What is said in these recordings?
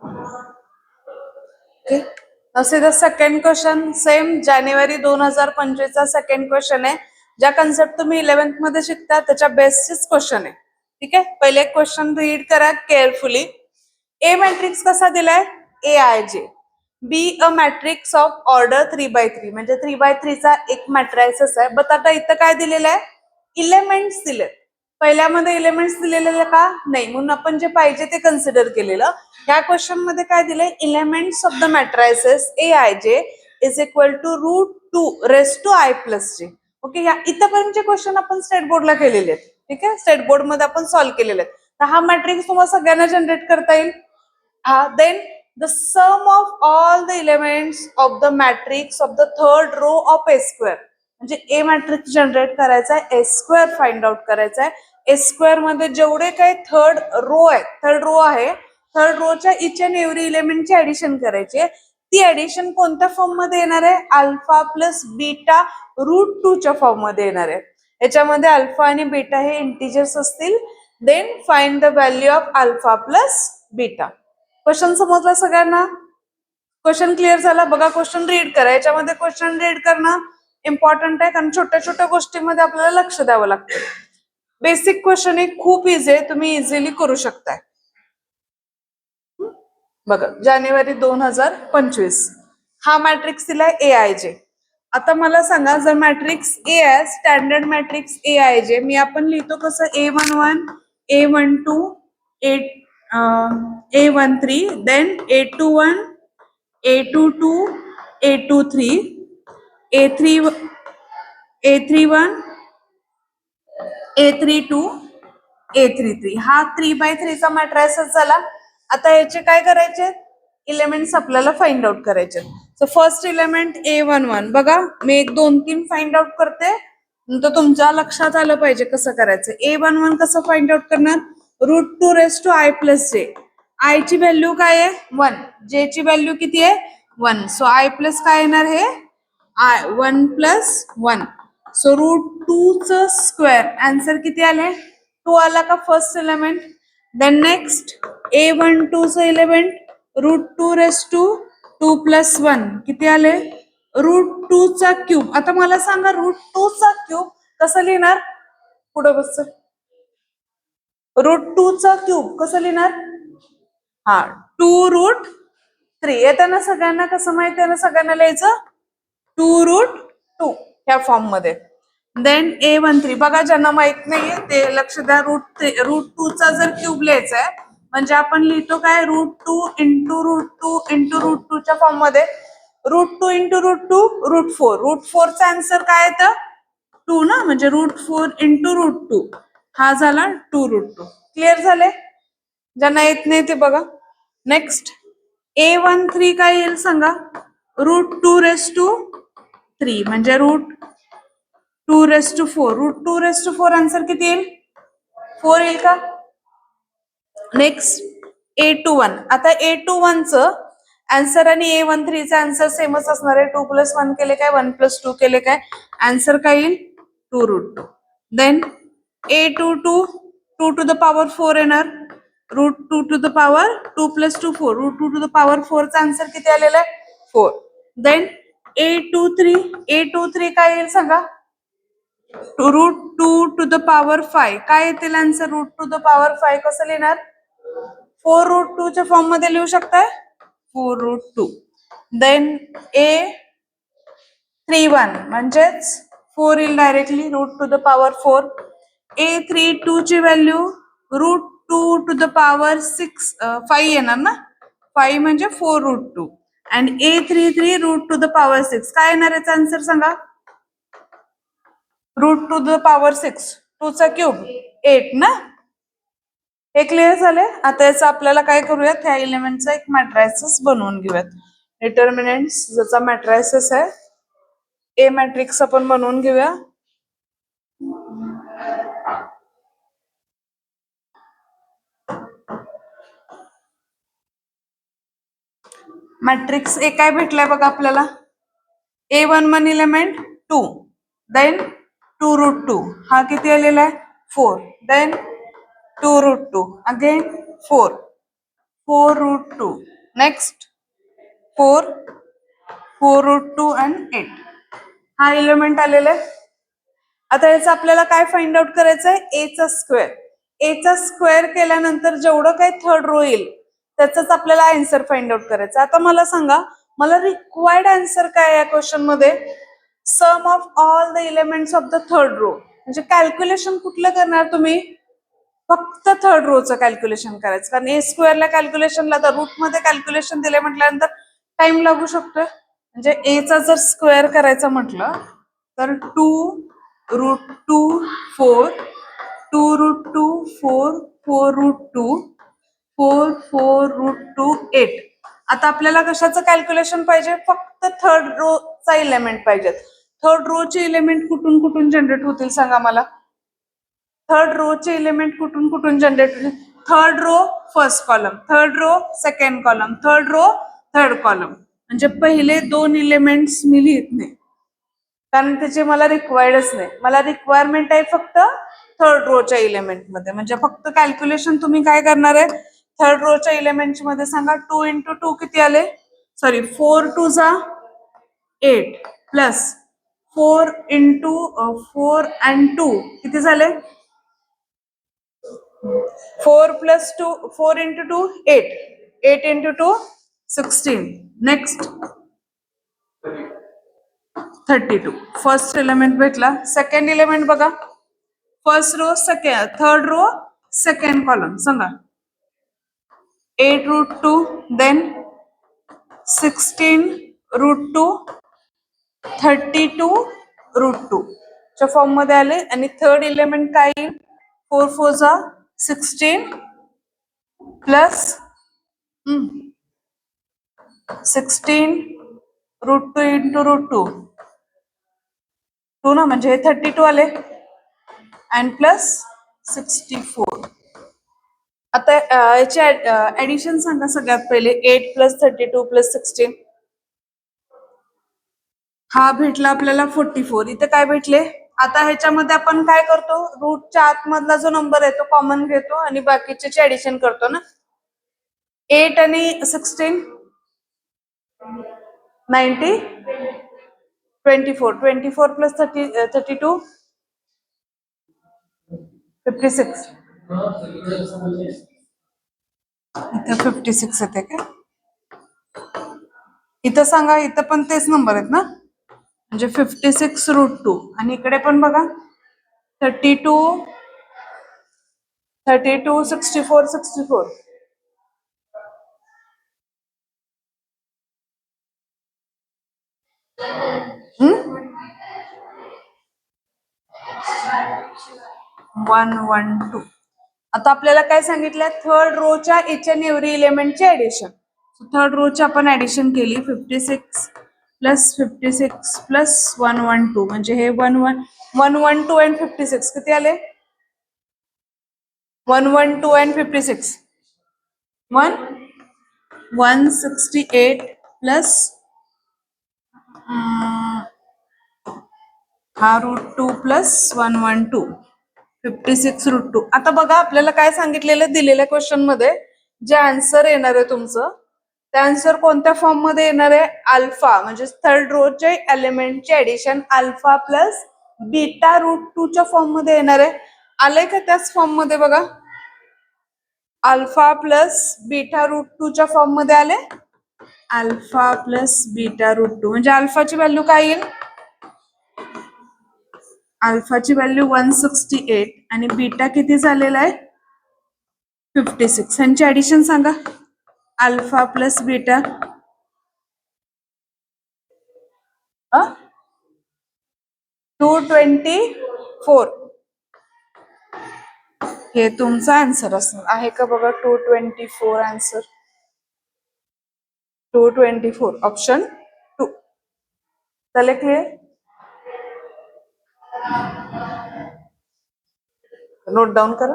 Okay. Now see the second question, same जानेवारी 2025 चा second question आहे. ज्या कन्सेप्ट तुम्ही 11th मध्ये शिकता त्याच्या बेसिस क्वेश्चन आहे. ठीक आहे, पहिले क्वेश्चन रीड करा केअरफुली. ए मॅट्रिक्स कसा दिलाय? ए आय जे. Be a matrix of order 3x3 म्हणजे 3x3 चा एक मॅट्रिक्स आहे. बट आता इथं काय दिलेलं आहे? इलेमेंट्स दिलेत. पहिल्यामध्ये इलेमेंट्स दिलेले का नाही, म्हणून आपण जे पाहिजे ते कन्सिडर केलेलं. ह्या क्वेश्चन मध्ये काय दिलंय? Elements of the matrices A I जे इज इक्वल टू √2 ओके, या इथपर्यंतचे क्वेश्चन आपण स्टेट बोर्डला केलेले आहेत. ठीक आहे, स्टेट बोर्ड मध्ये आपण सॉल्व्ह केलेले आहेत. तर हा मॅट्रिक्स तुम्हाला सगळ्यांना जनरेट करता येईल. Then the sum of all the elements of the matrix of the third row of A square म्हणजे ए मॅट्रिक्स जनरेट करायचा आहे, ए स्क्वेअर फाइंड आउट करायचा आहे. ए स्क्वेअर मध्ये जेवढे काही थर्ड रो आहे, थर्ड रोच्या इच अँड एव्हरी इलेमेंटची ऍडिशन करायची. ती ऍडिशन कोणत्या फॉर्म मध्ये येणार आहे? अल्फा प्लस बीटा √2च्या फॉर्म मध्ये येणार आहे. याच्यामध्ये अल्फा आणि बीटा हे इंटिजर्स असतील. Then find the value of alpha plus beta. Question समजला सगळ्यांना? क्वेश्चन क्लिअर झाला? बघा, क्वेश्चन रीड करा. याच्यामध्ये क्वेश्चन रीड करणं इम्पॉर्टंट आहे, कारण छोट्या छोट्या गोष्टींमध्ये आपल्याला लक्ष द्यावं लागतं. बेसिक क्वेश्चन हे खूप इझी आहे, तुम्ही इझिली करू शकताय. बघा, जानेवारी 2025 हा मॅट्रिक्स दिलाय ए आय जे. आता मला सांगा, जर मॅट्रिक्स ए आहे, स्टँडर्ड मॅट्रिक्स ए आय जे, मी आपण लिहितो कसं? A11, A12, A13, then A21, A22, A23, A31, A32, A33. हा 3x3 चा मॅट्रिक्स झाला. आता याचे काय करायचे? इलेमेंट्स आपल्याला फाइंड आउट करायचे. So first element A11. बघा, मी 1, 2, 3 फाइंड आउट करते, नंतर तुमच्या लक्षात आलं पाहिजे कसं करायचं. A11 कसं फाइंड आउट करणार? √2 आय ची व्हॅल्यू काय आहे? 1. जे ची व्हॅल्यू किती आहे? 1. सो आय प्लस काय येणार? हे आय 1 + 1. सो √2 च स्क्वेअर. आन्सर किती आले? 2 आला का first element? Then next A12 च एलिमेंट √2 + 1 किती आले? √2 चा क्यूब. आता मला सांगा, √2 चा क्यूब कसं लिहिणार? पुढे बस. √2 चा क्यूब कसं लिहिणार? 2√3 येतं ना सगळ्यांना? कसं माहिती आहे ना सगळ्यांना लिहायचं? 2√2 ह्या फॉर्म मध्ये. Then A13. बघा, ज्यांना माहित नाहीये ते लक्ष द्या. √2 चा जर क्यूब लिहायचा आहे म्हणजे आपण लिहितो काय? √2 × √2 च्या फॉर्म मध्ये. √2 × √2 √4 चा आन्सर काय येतं? 2 ना, म्हणजे √4 × √2 हा झाला 2√2. क्लिअर झाले? ज्यांना येत नाही ते बघा. नेक्स्ट A13 काय येईल सांगा? √2 म्हणजे √2 √2 आन्सर किती येईल? 4 येईल का? Next A21. आता A21 च आन्सर आणि A13 चा आन्सर सेमच असणार आहे. 2 + 1 केले काय? 1 + 2 केले काय? आन्सर काय येईल? 2√2. देन A22 2⁴ येणार. √2 + 2 4. √2 चा आन्सर किती आलेला आहे? 4. देन A23 काय येईल सांगा? √2 काय येतील आन्सर? √2 कसं लिहिणार? 4√2 च्या फॉर्म मध्ये लिहू शकताय. 4√2. देन A31 म्हणजेच 4 येईल डायरेक्टली. √2 A32 ची व्हॅल्यू √2 5 येणार ना? 5 म्हणजे 4√2. आणि A33 √2 काय येणार याचा आन्सर सांगा? √2 2 चा क्यूब 8 ना? हे क्लिअर झाले? आता याचं आपल्याला काय करूयात? ह्या एलिमेंटचा एक मॅट्रिक्स बनवून घेऊयात. डिटर्मिनंट्स ज्याचा मॅट्रिक्स आहे, ए मॅट्रिक्स आपण बनवून घेऊया. मॅट्रिक्स ए काय भेटलाय बघा आपल्याला? A11 एलिमेंट 2, देन 2√2 हा किती आलेला आहे? 4. Then 2√2 again 4. 4√2. Next 4, 4√2 and 8. हा एलिमेंट आलेला आहे. आता याचं आपल्याला काय फाइंड आउट करायचंय? ए चा स्क्वेअर. ए चा स्क्वेअर केल्यानंतर जेवढं काही थर्ड रो येईल त्याचाच आपल्याला आन्सर फाइंड आउट करायचा. आता मला सांगा, मला रिक्वायर्ड आन्सर काय या क्वेश्चन मध्ये? Sum of all the elements of the third row. म्हणजे कॅल्क्युलेशन कुठलं करणार तुम्ही? फक्त थर्ड रोचं कॅल्क्युलेशन करायचं. कारण ए स्क्वेअरला कॅल्क्युलेशनला तर रूट मध्ये कॅल्क्युलेशन दिले म्हटल्यानंतर टाइम लागू शकतोय. म्हणजे ए चा जर स्क्वेअर करायचा म्हटलं तर 2√2 4, 2√2 4, 4√2 4, 4√2 8. आता आपल्याला कशाचं कॅल्क्युलेशन पाहिजे? फक्त थर्ड रो चा एलिमेंट पाहिजेत. थर्ड रो चे एलिमेंट कुठून कुठून जनरेट होतील सांगा मला. थर्ड रो चे एलिमेंट कुठून कुठून जनरेट होतील? Third row first column, third row second column, third row third column. म्हणजे पहिले दोन एलिमेंट्स मी लिहित नाही कारण त्याचे मला रिक्वायर्डच नाही. मला रिक्वायरमेंट आहे फक्त थर्ड रोच्या एलिमेंट मध्ये. म्हणजे फक्त कॅल्क्युलेशन तुम्ही काय करणार आहे? थर्ड रोच्या एलिमेंट मध्ये सांगा 2 into 2 किती आले? सॉरी 4 2 जा 8 प्लस 4 into 4 and 2 किती झाले? 4 plus 2, 4 into 2 8, 8 into 2 16. Next 32. First element भेटला. सेकंड एलिमेंट बघा, first row second, third row second column सांगा. 8√2 देन 16√2 32√2 च्या फॉर्म मध्ये आले. आणि थर्ड एलिमेंट काय येईल? 4 4 जा 16 प्लस 16√2 into √2 2 ना, म्हणजे 32 आले and प्लस 64. आता याचे ऍडिशन सांगा सगळ्यात पहिले. 8 प्लस 32 प्लस 16 हा भेटला आपल्याला 44. इथे काय भेटले? आता ह्याच्यामध्ये आपण काय करतो? रूटच्या आतमधला जो नंबर आहे तो कॉमन घेतो आणि बाकीचे ऍडिशन करतो ना. 8 आणि 16 90, 24, 24 प्लस 32 56. इथं 56 येते का? इथं सांगा, इथं पण तेच नंबर आहेत ना. म्हणजे 56√2 आणि इकडे पण बघा 32, 32 64 64. हम्म 112. आता आपल्याला काय सांगितलं? थर्ड रोच्या इच अँड एव्हरी एलिमेंटचे ऍडिशन. थर्ड रोची आपण ऍडिशन केली. 56 प्लस 56 प्लस 112 म्हणजे हे 112 अँड 56 किती आले? 112 अँड 56 168 प्लस हा √2 प्लस 112 56√2. आता बघा आपल्याला काय सांगितलेलं दिलेल्या क्वेश्चन मध्ये जे आन्सर येणार आहे तुमचं, ते आन्सर कोणत्या फॉर्म मध्ये येणार आहे? अल्फा म्हणजे थर्ड रोचे एलिमेंटचे ऍडिशन अल्फा प्लस बीटा √2 च्या फॉर्म मध्ये येणार आहे. आलंय का त्याच फॉर्म मध्ये? बघा अल्फा प्लस बीटा √2 च्या फॉर्म मध्ये आले. अल्फा प्लस बीटा √2 म्हणजे अल्फाची व्हॅल्यू काय येईल? अल्फाची व्हॅल्यू 168 आणि बीटा किती झालेला आहे? 56. ह्यांचे ऍडिशन सांगा. Alpha plus beta 224. हे तुमचा आन्सर असणार आहे का बघा? 224 आन्सर. 224 ऑप्शन 2. चले क्लियर? नोट डाउन करा.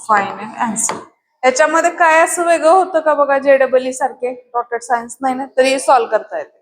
Final answer. याच्यामध्ये काय असं वेगळं होतं का बघा? JEE सारखे रॉकेट सायन्स नाही ना, तरी सॉल्व्ह करता येते.